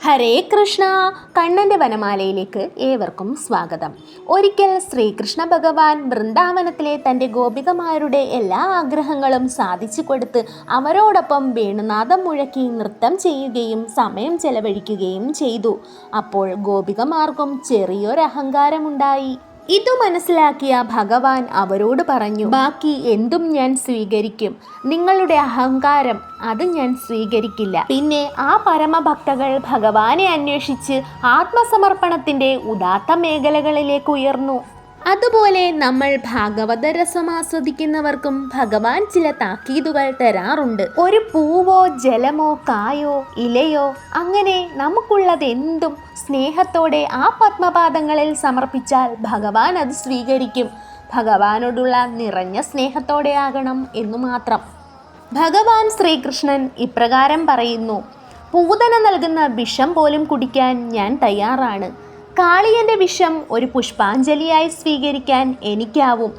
ഹരേ കൃഷ്ണ. കണ്ണൻ്റെ വനമാലയിലേക്ക് ഏവർക്കും സ്വാഗതം. ഒരിക്കൽ ശ്രീകൃഷ്ണ ഭഗവാൻ വൃന്ദാവനത്തിലെ തൻ്റെ ഗോപികമാരുടെ എല്ലാ ആഗ്രഹങ്ങളും സാധിച്ചു കൊടുത്ത് അവരോടൊപ്പം വേണുനാദം മുഴക്കി നൃത്തം ചെയ്യുകയും സമയം ചെലവഴിക്കുകയും ചെയ്തു. അപ്പോൾ ഗോപികമാർക്കും ചെറിയൊരു അഹങ്കാരമുണ്ടായി. ഇതു മനസ്സിലാക്കിയ ഭഗവാൻ അവരോട് പറഞ്ഞു, ബാക്കി എന്തും ഞാൻ സ്വീകരിക്കും, നിങ്ങളുടെ അഹങ്കാരം അത് ഞാൻ സ്വീകരിക്കില്ല. പിന്നെ ആ പരമഭക്തകൾ ഭഗവാനെ അന്വേഷിച്ച് ആത്മസമർപ്പണത്തിൻ്റെ ഉദാത്ത മേഖലകളിലേക്ക് ഉയർന്നു. അതുപോലെ നമ്മൾ ഭാഗവത രസം ആസ്വദിക്കുന്നവർക്കും ഭഗവാൻ ചില താക്കീതുകൾ തരാറുണ്ട്. ഒരു പൂവോ ജലമോ കായോ ഇലയോ അങ്ങനെ നമുക്കുള്ളതെന്തും സ്നേഹത്തോടെ ആ പത്മപാദങ്ങളിൽ സമർപ്പിച്ചാൽ ഭഗവാൻ അത് സ്വീകരിക്കും. ഭഗവാനോടുള്ള നിറഞ്ഞ സ്നേഹത്തോടെ ആകണം എന്നു മാത്രം. ഭഗവാൻ ശ്രീകൃഷ്ണൻ ഇപ്രകാരം പറയുന്നു, പൂതന നൽകുന്ന വിഷം പോലും കുടിക്കാൻ ഞാൻ തയ്യാറാണ്. കാളിയൻ്റെ വിഷം ഒരു പുഷ്പാഞ്ജലിയായി സ്വീകരിക്കാൻ എനിക്കാവും.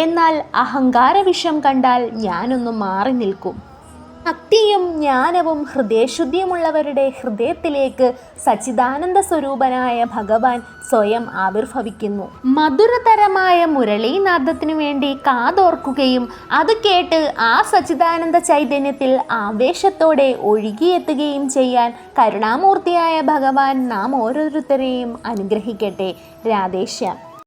എന്നാൽ അഹങ്കാര വിഷം കണ്ടാൽ ഞാനൊന്ന് മാറി നിൽക്കും. ഭക്തിയും ജ്ഞാനവും ഹൃദയശുദ്ധിയുമുള്ളവരുടെ ഹൃദയത്തിലേക്ക് സച്ചിദാനന്ദ സ്വരൂപനായ ഭഗവാൻ സ്വയം ആവിർഭവിക്കുന്നു. മധുരതരമായ മുരളീനാദത്തിനു വേണ്ടി കാതോർക്കുകയും അത് കേട്ട് ആ സച്ചിദാനന്ദ ചൈതന്യത്തിൽ ആവേശത്തോടെ ഒഴുകിയെത്തുകയും ചെയ്യാൻ കരുണാമൂർത്തിയായ ഭഗവാൻ നാം ഓരോരുത്തരെയും അനുഗ്രഹിക്കട്ടെ. രാധേശ്യാം.